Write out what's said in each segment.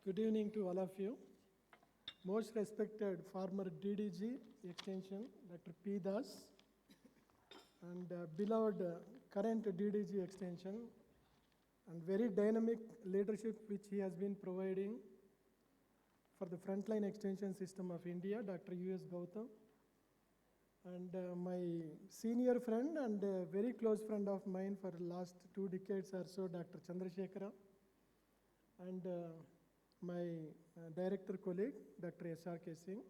Good evening to all of you. Most respected former DDG Extension, Dr. P. Das, and beloved current DDG Extension, and very dynamic leadership which he has been providing for the frontline extension system of India, Dr. U.S. Gautam, and my senior friend and very close friend of mine for the last 2 decades or so, Dr. Chandrasekhara, and my director colleague, Dr. S.R.K. Singh,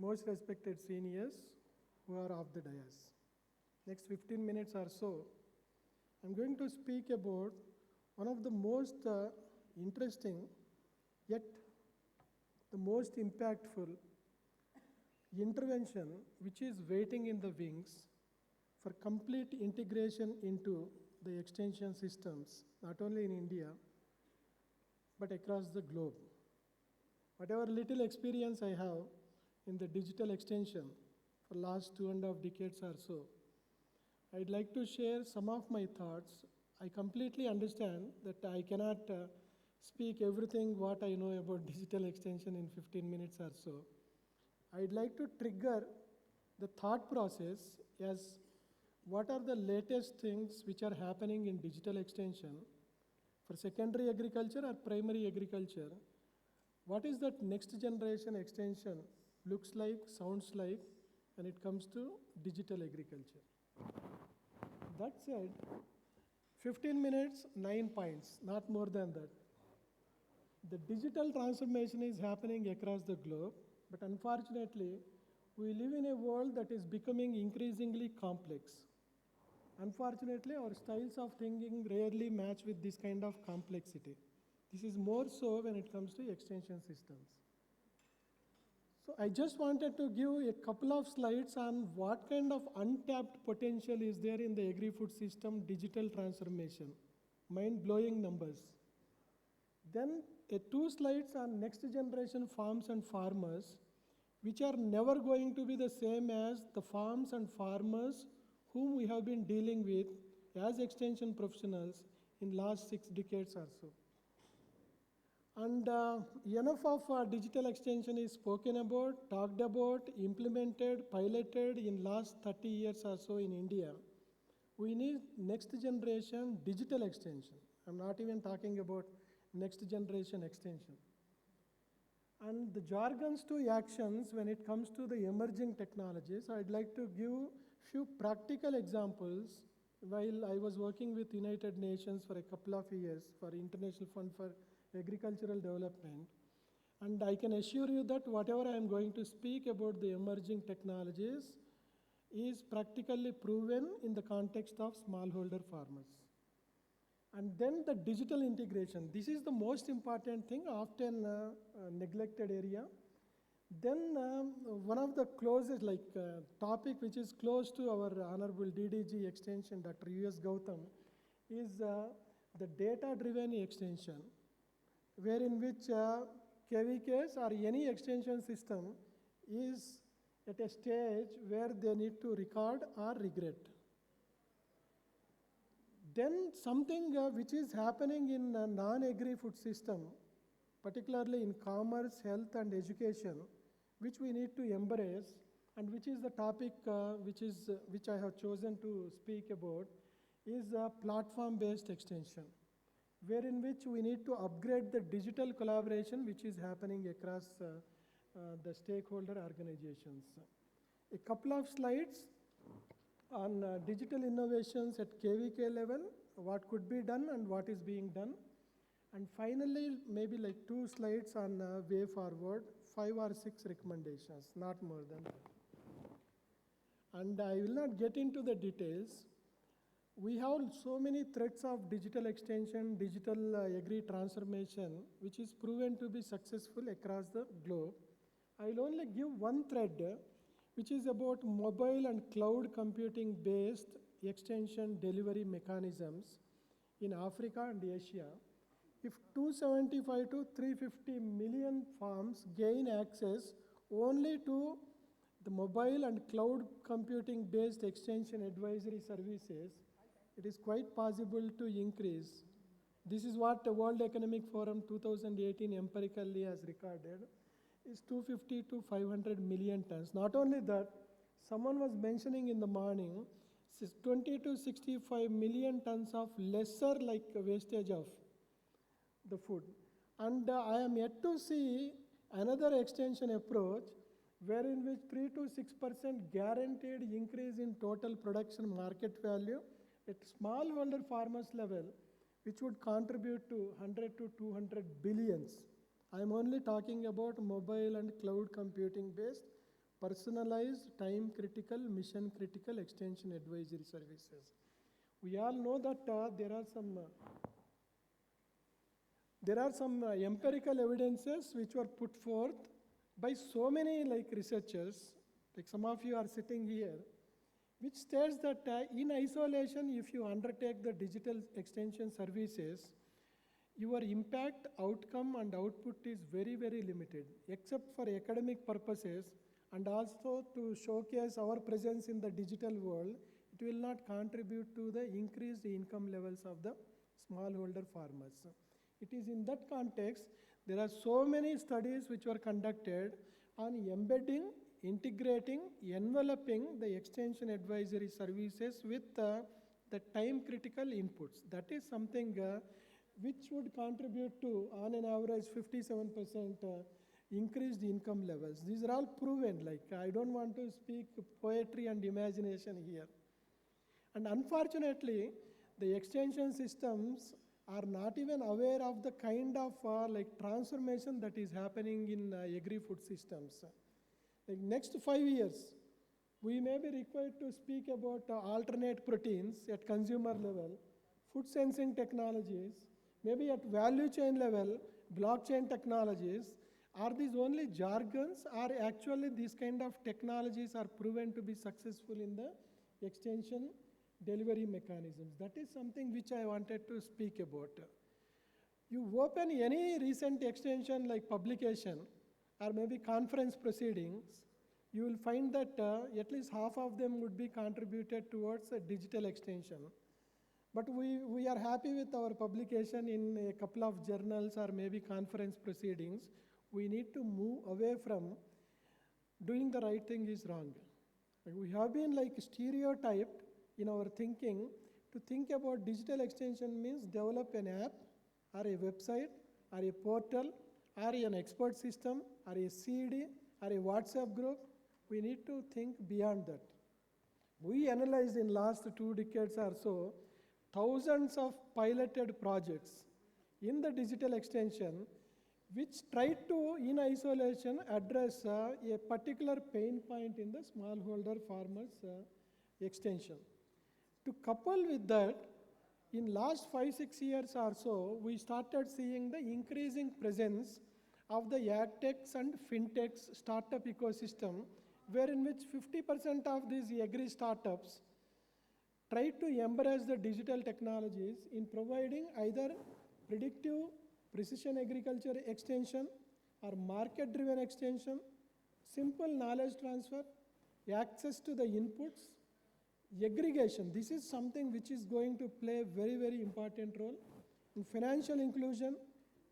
most respected seniors who are off the dais. Next 15 minutes or so, I'm going to speak about one of the most interesting yet the most impactful intervention which is waiting in the wings for complete integration into the extension systems, not only in India, but across the globe. Whatever little experience I have in the digital extension for last 2.5 decades or so, I'd like to share some of my thoughts. I completely understand that I cannot speak everything what I know about digital extension in 15 minutes or so. I'd like to trigger the thought process as what are the latest things which are happening in digital extension for secondary agriculture or primary agriculture. What is that next generation extension looks like, sounds like when it comes to digital agriculture? That said, 15 minutes, 9 points, not more than that. The digital transformation is happening across the globe, but unfortunately, we live in a world that is becoming increasingly complex. Unfortunately, our styles of thinking rarely match with this kind of complexity. This is more so when it comes to extension systems. So I just wanted to give a couple of slides on what kind of untapped potential is there in the agri-food system digital transformation. Mind-blowing numbers. Then 2 slides on next generation farms and farmers, which are never going to be the same as the farms and farmers whom we have been dealing with as extension professionals in last 6 decades or so. And enough of digital extension is spoken about, talked about, implemented, piloted in last 30 years or so in India. We need next generation digital extension. I'm not even talking about next generation extension. And the jargons to actions when it comes to the emerging technologies, I'd like to give few practical examples while I was working with United Nations for a couple of years for International Fund for Agricultural Development. And I can assure you that whatever I am going to speak about the emerging technologies is practically proven in the context of smallholder farmers. And then the digital integration. This is the most important thing, often neglected area. Then one of the closest topic which is close to our honorable DDG extension, Dr. U.S. Gautam, is the data-driven extension, wherein which KVKs or any extension system is at a stage where they need to record or regret. Then something which is happening in non-agri-food system, particularly in commerce, health and education, which we need to embrace, and which is the topic which I have chosen to speak about, is platform-based extension, wherein which we need to upgrade the digital collaboration which is happening across the stakeholder organizations. A couple of slides on digital innovations at KVK level, what could be done and what is being done. And finally, maybe 2 slides on way forward, 5 or 6 recommendations, not more than that. And I will not get into the details. We have so many threads of digital extension, digital agri transformation, which is proven to be successful across the globe. I will only give one thread, which is about mobile and cloud computing based extension delivery mechanisms in Africa and Asia. If 275 to 350 million farms gain access only to the mobile and cloud computing based extension advisory services, it is quite possible to increase This is what the World Economic Forum 2018 empirically has recorded, is 250 to 500 million tons. Not only that, someone was mentioning in the morning, 20 to 65 million tons of lesser like wastage of the food. And I am yet to see another extension approach wherein which 3 to 6% guaranteed increase in total production market value at smallholder farmers level, which would contribute to 100 to 200 billions. I am only talking about mobile and cloud computing based, personalized, time critical, mission critical extension advisory services. We all know that there are some empirical evidences which were put forth by so many like researchers, like some of you are sitting here, which states that in isolation, if you undertake the digital extension services, your impact, outcome, and output is very, very limited, except for academic purposes and also to showcase our presence in the digital world. It will not contribute to the increased income levels of the smallholder farmers. It is in that context, there are so many studies which were conducted on embedding, integrating, enveloping the extension advisory services with the time critical inputs. That is something which would contribute to, on an average, 57% increased income levels. These are all proven, like I don't want to speak poetry and imagination here. And unfortunately, the extension systems are not even aware of the kind of like transformation that is happening in agri-food systems. Like next 5 years, we may be required to speak about alternate proteins at consumer level, food sensing technologies, maybe at value chain level, blockchain technologies. Are these only jargons, or actually these kind of technologies are proven to be successful in the extension delivery mechanisms? That is something which I wanted to speak about. You open any recent extension like publication or maybe conference proceedings, you will find that at least half of them would be contributed towards a digital extension. But we are happy with our publication in a couple of journals or maybe conference proceedings. We need to move away from doing the right thing is wrong. We have been like stereotyped in our thinking to think about digital extension means develop an app or a website or a portal or an expert system or a CD or a WhatsApp group. We need to think beyond that. We analyzed in last 2 decades or so thousands of piloted projects in the digital extension which tried to, in isolation, address a particular pain point in the smallholder farmers extension. To couple with that, in last 5-6 years or so, we started seeing the increasing presence of the agtechs and fintechs startup ecosystem, wherein which 50% of these agri startups try to embrace the digital technologies in providing either predictive precision agriculture extension or market-driven extension, simple knowledge transfer, access to the inputs, aggregation. This is something which is going to play a very, very important role in financial inclusion,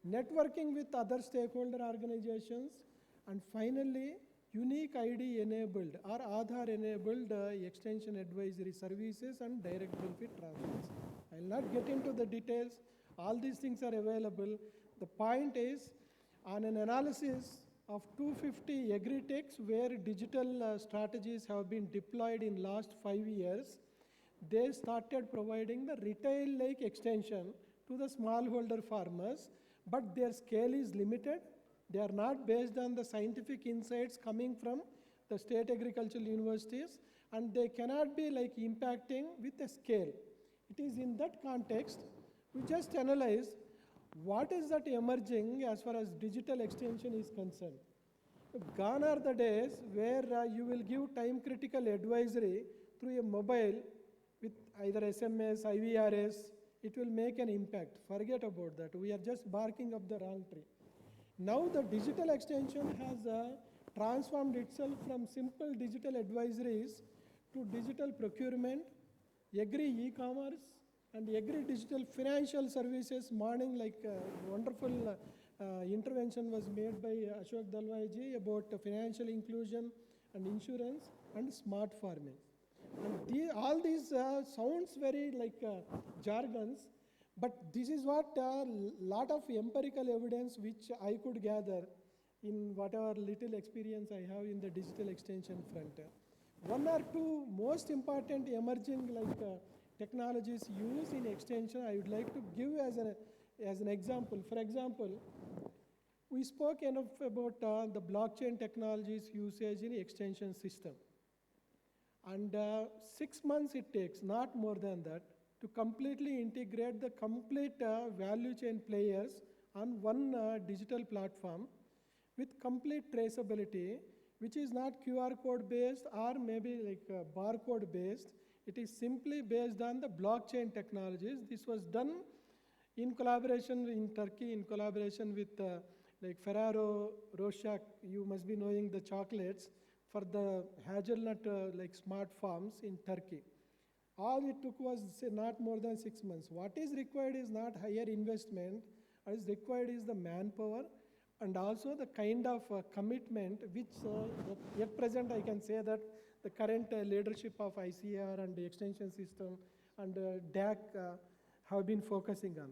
networking with other stakeholder organizations, and finally, unique ID enabled or Aadhaar enabled extension advisory services and direct benefit transfers. I will not get into the details. All these things are available. The point is, on an analysis of 250 agri-techs where digital strategies have been deployed in last 5 years, they started providing the retail-like extension to the smallholder farmers, but their scale is limited. They are not based on the scientific insights coming from the state agricultural universities, and they cannot be like impacting with a scale. It is in that context, we just analyze what is that emerging as far as digital extension is concerned. Gone are the days where you will give time critical advisory through a mobile with either SMS, IVRS, it will make an impact. Forget about that. We are just barking up the wrong tree. Now the digital extension has transformed itself from simple digital advisories to digital procurement, agri e-commerce, And Agri Digital Financial Services morning, wonderful intervention was made by Ashok Dalwai about financial inclusion and insurance and smart farming. And all these sounds very jargons, but this is what lot of empirical evidence which I could gather in whatever little experience I have in the digital extension front. One or two most important emerging technologies used in extension I would like to give as an example. For example, we spoke enough about the blockchain technologies usage in extension system. And 6 months it takes, not more than that, to completely integrate the complete value chain players on one digital platform with complete traceability, which is not QR code based or maybe barcode based. It is simply based on the blockchain technologies. This was done in collaboration in Turkey, in collaboration with Ferrero Rocher. You must be knowing the chocolates for the hazelnut smart farms in Turkey. All it took was not more than 6 months. What is required is not higher investment. What is required is the manpower and also the kind of commitment which at present I can say that the current leadership of ICR and the extension system and DAC have been focusing on.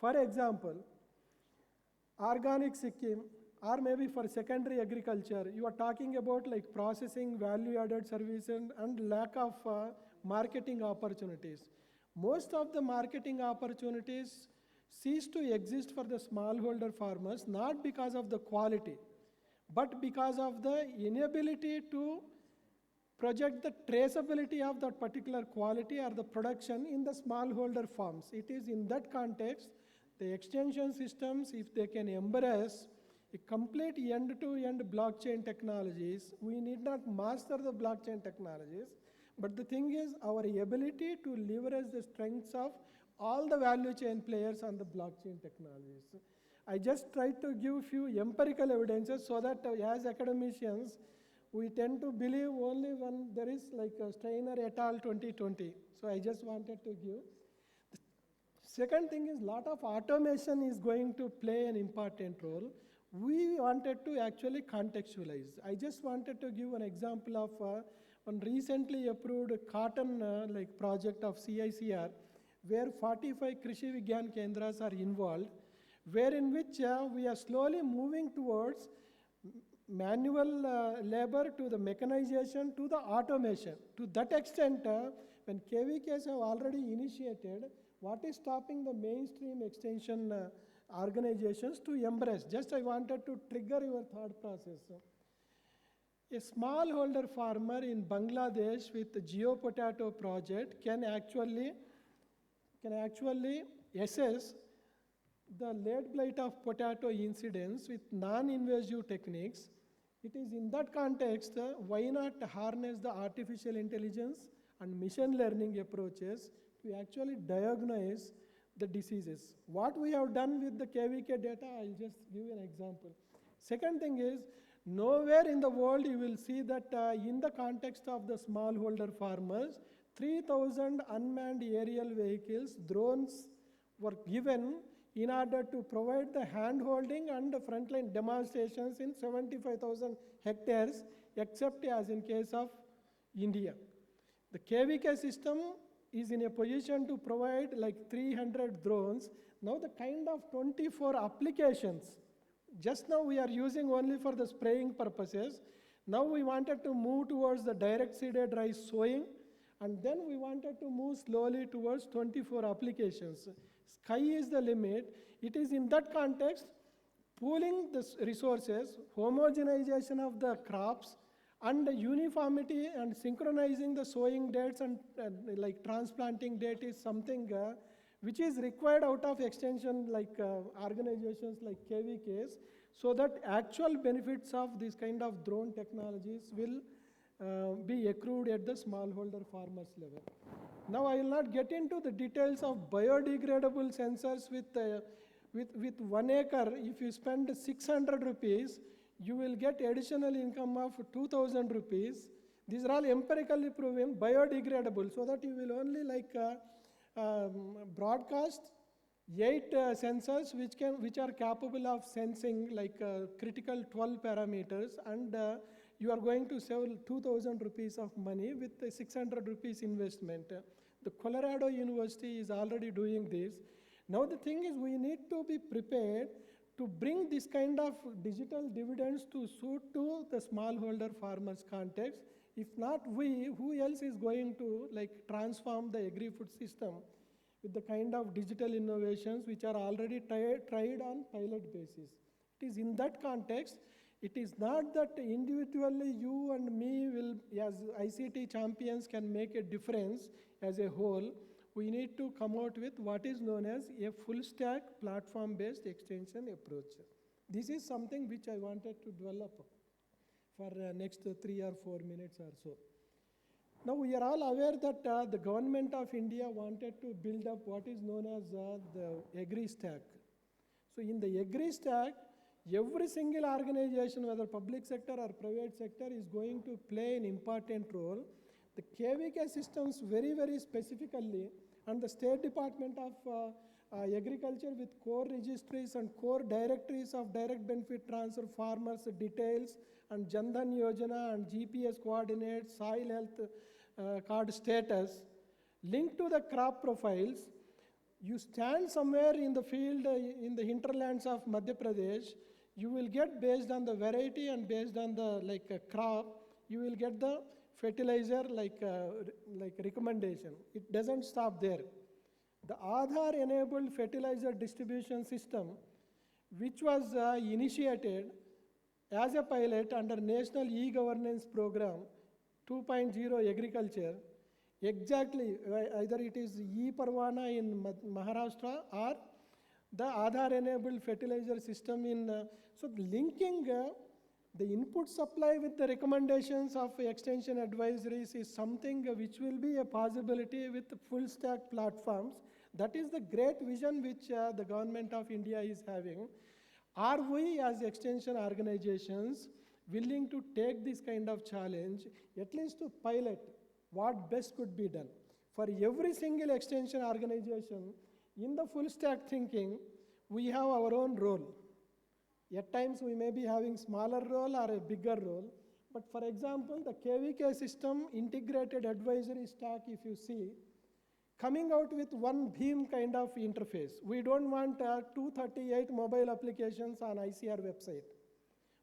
For example, organic Sikkim or maybe for secondary agriculture, you are talking about processing value-added services and lack of marketing opportunities. Most of the marketing opportunities cease to exist for the smallholder farmers, not because of the quality, but because of the inability to project the traceability of that particular quality or the production in the smallholder farms. It is in that context, the extension systems, if they can embrace a complete end-to-end blockchain technologies, we need not master the blockchain technologies, but the thing is our ability to leverage the strengths of all the value chain players on the blockchain technologies. I just tried to give few empirical evidences so that as academicians, we tend to believe only when there is Steiner et al. 2020. So I just wanted to give. The second thing is lot of automation is going to play an important role. We wanted to actually contextualize. I just wanted to give an example of one recently approved cotton project of CICR, where 45 Krishi Vigyan Kendras are involved, wherein which we are slowly moving towards manual labor to the mechanization to the automation. To that extent, when KVKs have already initiated, what is stopping the mainstream extension organizations to embrace? Just I wanted to trigger your thought process. A smallholder farmer in Bangladesh with the Geo Potato project can actually assess the late blight of potato incidents with non-invasive techniques. It is in that context, why not harness the artificial intelligence and machine learning approaches to actually diagnose the diseases. What we have done with the KVK data, I'll just give you an example. Second thing is, nowhere in the world you will see that in the context of the smallholder farmers, 3,000 unmanned aerial vehicles, drones were given in order to provide the hand-holding and the frontline demonstrations in 75,000 hectares, except as in case of India. The KVK system is in a position to provide 300 drones. Now the kind of 24 applications, just now we are using only for the spraying purposes. Now we wanted to move towards the direct seeded rice sowing, and then we wanted to move slowly towards 24 applications. Sky is the limit. It is in that context, pooling the resources, homogenization of the crops, and the uniformity and synchronizing the sowing dates and transplanting date is something which is required out of extension organizations like KVKs, so that actual benefits of these kind of drone technologies will be accrued at the smallholder farmers level. Now I will not get into the details of biodegradable sensors with 1 acre. If you spend 600 rupees, you will get additional income of 2,000 rupees. These are all empirically proven biodegradable, so that you will only broadcast 8 sensors which are capable of sensing like critical 12 parameters, and you are going to save 2,000 rupees of money with a 600 rupees investment. The Colorado University is already doing this. Now the thing is, we need to be prepared to bring this kind of digital dividends to suit to the smallholder farmers context. If not we, who else is going to like transform the agri-food system with the kind of digital innovations which are already tried on pilot basis? It is in that context, it is not that individually you and me will, as ICT champions, can make a difference as a whole. We need to come out with what is known as a full stack platform-based extension approach. This is something which I wanted to develop for next 3 or 4 minutes or so. Now we are all aware that the government of India wanted to build up what is known as the agri-stack. So in the agri-stack, every single organization, whether public sector or private sector, is going to play an important role. The KVK systems very, very specifically, and the State Department of Agriculture with core registries and core directories of direct benefit transfer, farmers details, and Jandhan Yojana and GPS coordinates, soil health card status, linked to the crop profiles. You stand somewhere in the field in the hinterlands of Madhya Pradesh, you will get, based on the variety and based on the crop, you will get the fertilizer like recommendation. It doesn't stop there. The Aadhaar-enabled fertilizer distribution system, which was initiated as a pilot under National E-Governance Program 2.0 Agriculture, exactly, either it is E-Parwana in Maharashtra or the Aadhaar-enabled fertilizer system in, so linking the input supply with the recommendations of extension advisories is something which will be a possibility with full stack platforms. That is the great vision which the government of India is having. Are we as extension organizations willing to take this kind of challenge, at least to pilot what best could be done? For every single extension organization, in the full stack thinking, we have our own role. At times we may be having smaller role or a bigger role, but for example, the KVK system integrated advisory stack, if you see, coming out with one beam kind of interface. We don't want 238 mobile applications on ICR website.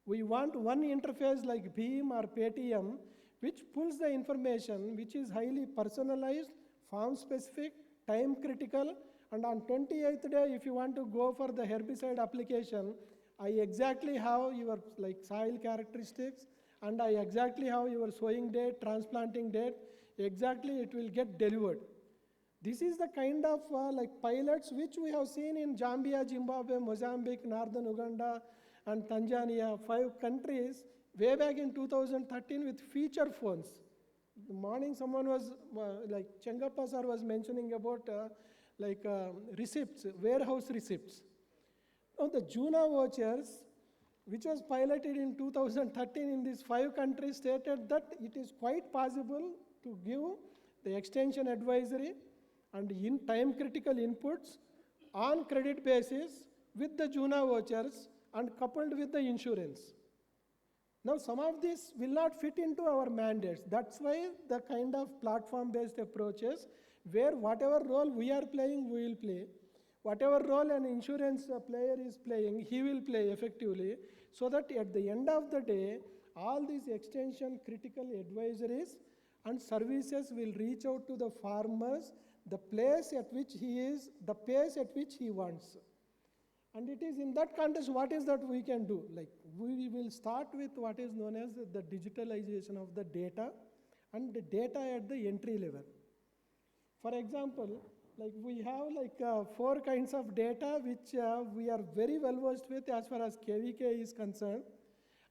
We want one interface like Beam or Paytm, which pulls the information, which is highly personalized, farm specific, time critical, and on 28th day, if you want to go for the herbicide application, I exactly have your soil characteristics, and I exactly have your sowing date, transplanting date, exactly it will get delivered. This is the kind of pilots which we have seen in Zambia, Zimbabwe, Mozambique, Northern Uganda, and Tanzania, 5 countries, way back in 2013 with feature phones. The morning someone was, Chengappa sir was mentioning about receipts, warehouse receipts. Now the Juna vouchers, which was piloted in 2013 in these 5 countries, stated that it is quite possible to give the extension advisory and in time critical inputs on credit basis with the Juna vouchers and coupled with the insurance. Now some of this will not fit into our mandates. That's why the kind of platform-based approaches where whatever role we are playing, we will play. Whatever role an insurance player is playing, he will play effectively, so that at the end of the day, all these extension critical advisories and services will reach out to the farmers, the place at which he is, the pace at which he wants. And it is in that context, what is that we can do? We will start with what is known as the digitalization of the data and the data at the entry level. For example, we have 4 kinds of data which we are very well versed with as far as KVK is concerned.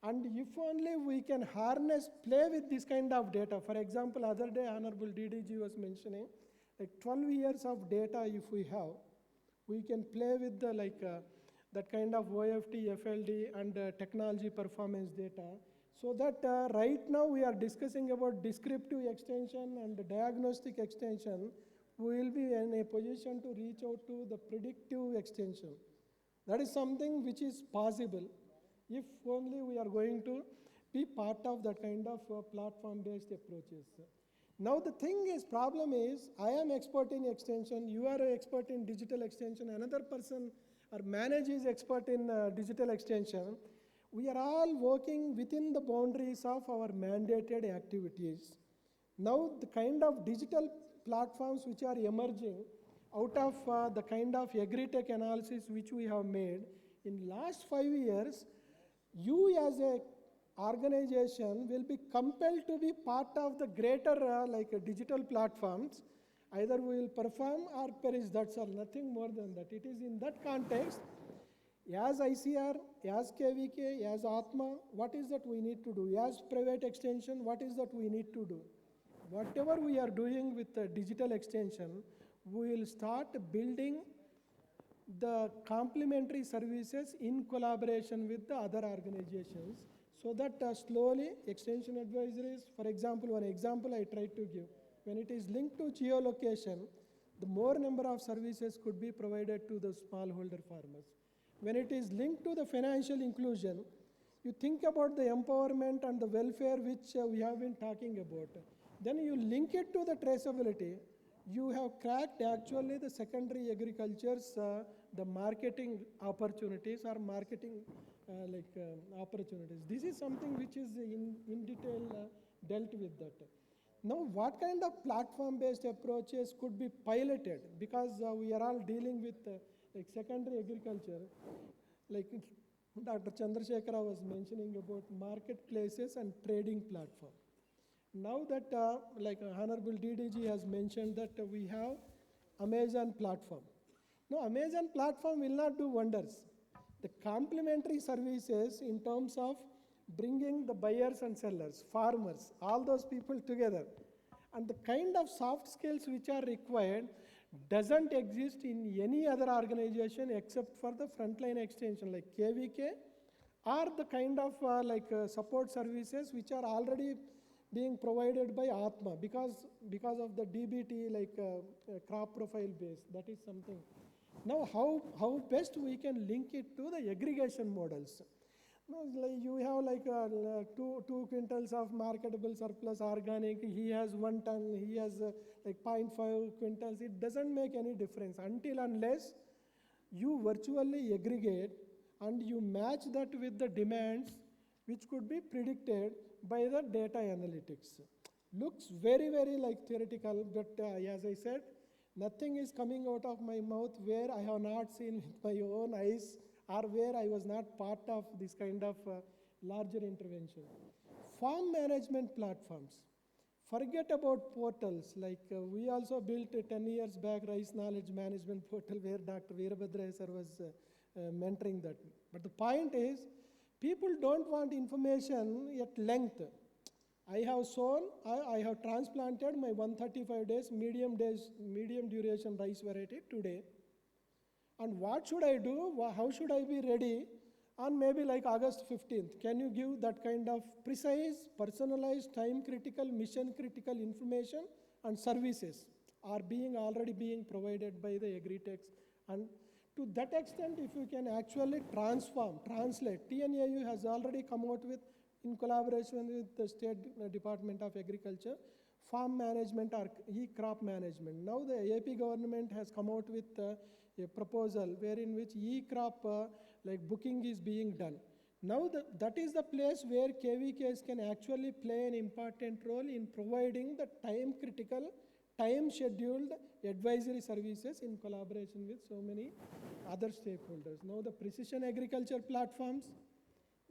And if only we can harness, play with this kind of data. For example, other day Honorable DDG was mentioning 12 years of data if we have, we can play with the that kind of OFT, FLD and technology performance data. So that right now we are discussing about descriptive extension and diagnostic extension. we will be in a position to reach out to the predictive extension. That is something which is possible if only we are going to be part of that kind of platform-based approaches. Now the thing is, problem is, I am expert in extension, you are an expert in digital extension, another person or manager is expert in digital extension. We are all working within the boundaries of our mandated activities. Now the kind of digital platforms which are emerging out of the kind of agri-tech analysis which we have made, in last 5 years, you as a organization will be compelled to be part of the greater digital platforms. Either we will perform or perish, that's all, nothing more than that. It is in that context, as ICR, as KVK, as Atma, what is that we need to do? As private extension, what is that we need to do? Whatever we are doing with the digital extension, we will start building the complementary services in collaboration with the other organizations, so that slowly extension advisories, for example, one example I tried to give, when it is linked to geolocation, the more number of services could be provided to the smallholder farmers. When it is linked to the financial inclusion, you think about the empowerment and the welfare which we have been talking about. Then you link it to the traceability, you have cracked actually the secondary agriculture's the marketing opportunities or marketing opportunities. This is something which is in detail dealt with that. Now, what kind of platform-based approaches could be piloted? Because we are all dealing with secondary agriculture. Like Dr. Chandrasekhara was mentioning about marketplaces and trading platform. Now that Honorable DDG has mentioned that we have Amazon platform. Now, Amazon platform will not do wonders. The complementary services in terms of bringing the buyers and sellers, farmers, all those people together, and the kind of soft skills which are required doesn't exist in any other organization except for the frontline extension like KVK, or the kind of support services which are already being provided by Atma because of the DBT crop profile base. That is something. Now how best we can link it to the aggregation models. Now, you have 2 quintals of marketable surplus organic, he has 1 ton, he has 0.5 quintals. It doesn't make any difference until unless you virtually aggregate and you match that with the demands which could be predicted by the data analytics. Looks very, very theoretical, but as I said, nothing is coming out of my mouth where I have not seen with my own eyes or where I was not part of this kind of larger intervention. Farm management platforms. Forget about portals. We also built 10 years back Rice Knowledge Management portal where Dr. Veerabhadra sir was mentoring that. But the point is, people don't want information at length. I have transplanted my 135 days, medium duration rice variety today. And what should I do? How should I be ready on maybe August 15th? Can you give that kind of precise, personalized, time-critical, mission-critical information and services are already being provided by the agri-techs? And to that extent, if you can actually translate, TNAU has already come out with, in collaboration with the State Department of Agriculture, farm management or e-crop management. Now the AP government has come out with a proposal wherein which e-crop booking is being done. Now that is the place where KVKs can actually play an important role in providing the time-critical, time-scheduled advisory services in collaboration with so many other stakeholders. Now the precision agriculture platforms,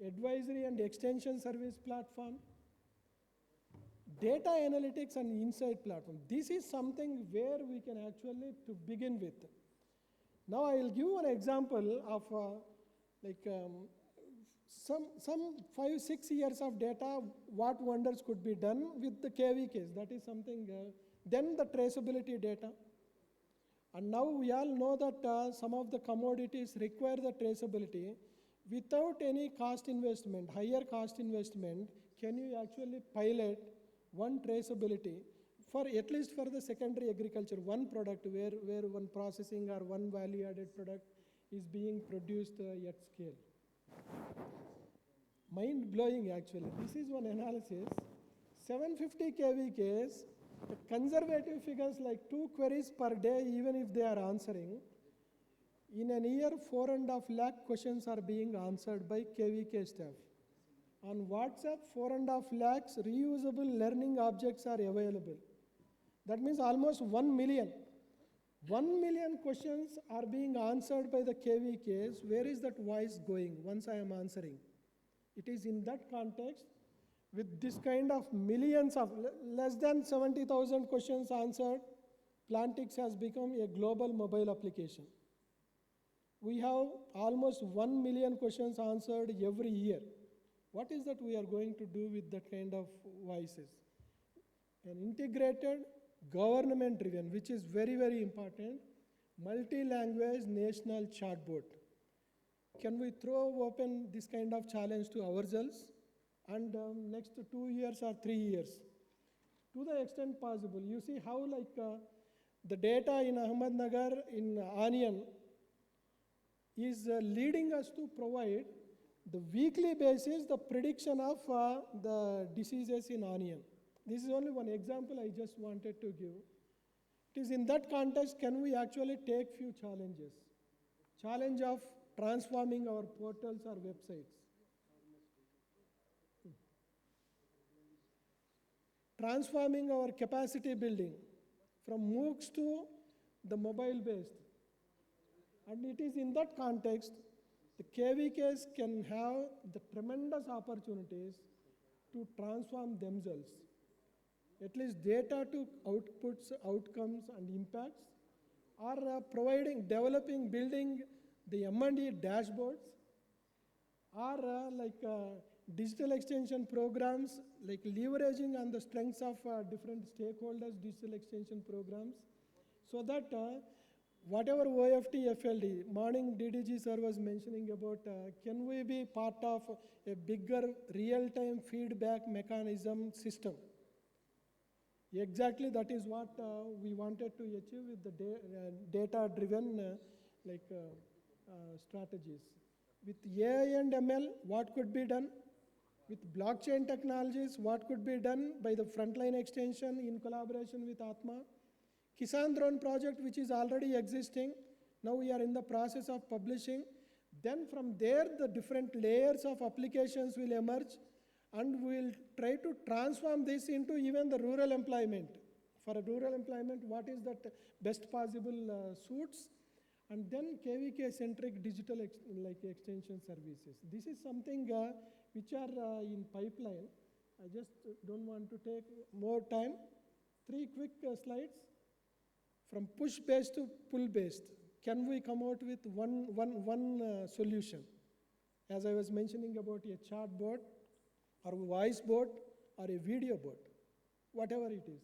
advisory and extension service platform, data analytics and insight platform. This is something where we can actually to begin with. Now I will give an example of some 5-6 years of data, what wonders could be done with the KVKs. That is something. Then the traceability data. And now we all know that some of the commodities require the traceability. Without any cost investment, higher cost investment, can you actually pilot one traceability for at least for the secondary agriculture, one product where one processing or one value-added product is being produced at scale. Mind-blowing actually. This is one analysis. 750 kVKs, the conservative figures like 2 queries per day, even if they are answering, in a year 4.5 lakh questions are being answered by KVK staff. On WhatsApp, 4.5 lakhs reusable learning objects are available. That means almost 1 million. 1 million questions are being answered by the KVKs. Where is that voice going once I am answering? It is in that context, with this kind of millions of, less than 70,000 questions answered, Plantix has become a global mobile application. We have almost 1 million questions answered every year. What is that we are going to do with that kind of voices? An integrated, government-driven, which is very, very important, multi-language national chatbot. Can we throw open this kind of challenge to ourselves? And next 2 years or 3 years, to the extent possible. You see how the data in Ahmednagar, in Onion, is leading us to provide the weekly basis, the prediction of the diseases in onion. This is only one example I just wanted to give. It is in that context, can we actually take few challenges? Challenge of transforming our portals or websites. Transforming our capacity building from MOOCs to the mobile-based. And it is in that context, the KVKs can have the tremendous opportunities to transform themselves. At least data to outputs, outcomes, and impacts, are providing, developing, building the M&E dashboards, are digital extension programs, like leveraging on the strengths of different stakeholders' digital extension programs, so that whatever OFT, FLD, morning DDG sir was mentioning about, can we be part of a bigger real-time feedback mechanism system? Exactly that is what we wanted to achieve with the data-driven strategies. With AI and ML, what could be done? With blockchain technologies, what could be done by the frontline extension in collaboration with Atma? Kisan Drone project, which is already existing, now we are in the process of publishing. Then from there, the different layers of applications will emerge, and we'll try to transform this into even the rural employment. For rural employment, what is that best possible suits? And then KVK-centric digital extension services. This is something which are in pipeline. I just don't want to take more time. 3 quick slides. From push-based to pull-based, can we come out with one solution? As I was mentioning about a chat bot, or a voice bot, or a video bot, whatever it is.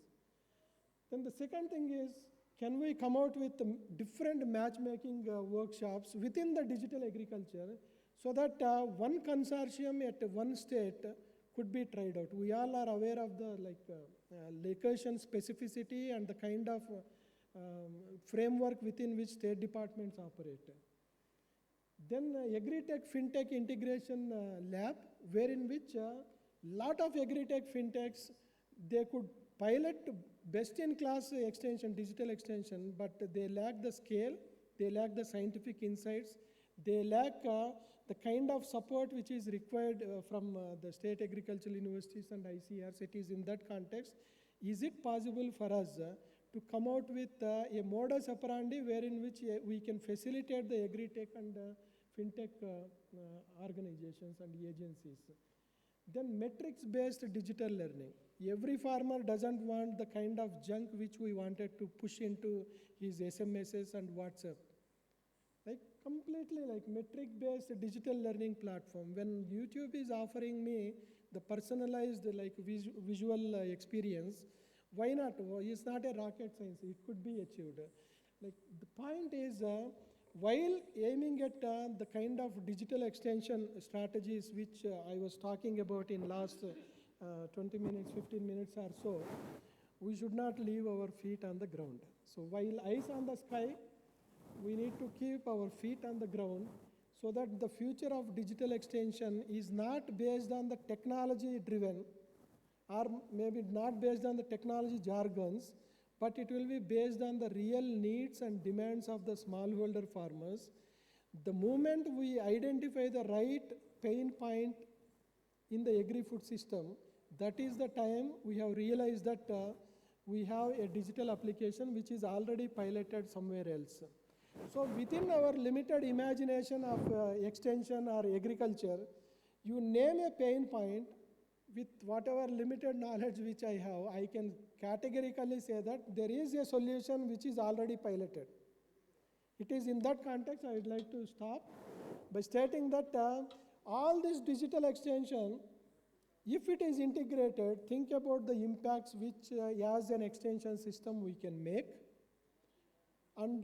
Then the second thing is, can we come out with different matchmaking workshops within the digital agriculture, so that one consortium at one state could be tried out? We all are aware of the location specificity and the kind of framework within which state departments operate. Then Agri-Tech FinTech Integration Lab, wherein which lot of Agri-Tech FinTechs, they could pilot best-in-class extension, digital extension, but they lack the scale, they lack the scientific insights, they lack the kind of support which is required from the state agricultural universities and ICRs. It is in that context, is it possible for us to come out with a modus operandi wherein which we can facilitate the Agri-Tech and FinTech organizations and agencies? Then metrics-based digital learning. Every farmer doesn't want the kind of junk which we wanted to push into his SMSs and WhatsApp. Completely metric-based digital learning platform. When YouTube is offering me the personalized visual experience, why not? It's not a rocket science. It could be achieved. The point is, while aiming at the kind of digital extension strategies which I was talking about in last 20 minutes, 15 minutes or so, we should not leave our feet on the ground. So while eyes on the sky, we need to keep our feet on the ground so that the future of digital extension is not based on the technology driven, or maybe not based on the technology jargons, but it will be based on the real needs and demands of the smallholder farmers. The moment we identify the right pain point in the agri-food system, that is the time we have realized that we have a digital application which is already piloted somewhere else. So within our limited imagination of extension or agriculture, you name a pain point. With whatever limited knowledge which I have, I can categorically say that there is a solution which is already piloted. It is in that context I would like to stop by stating that all this digital extension, if it is integrated, think about the impacts which as an extension system we can make. And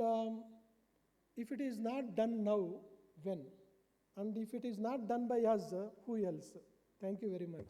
if it is not done now, when? And if it is not done by us, who else? Thank you very much.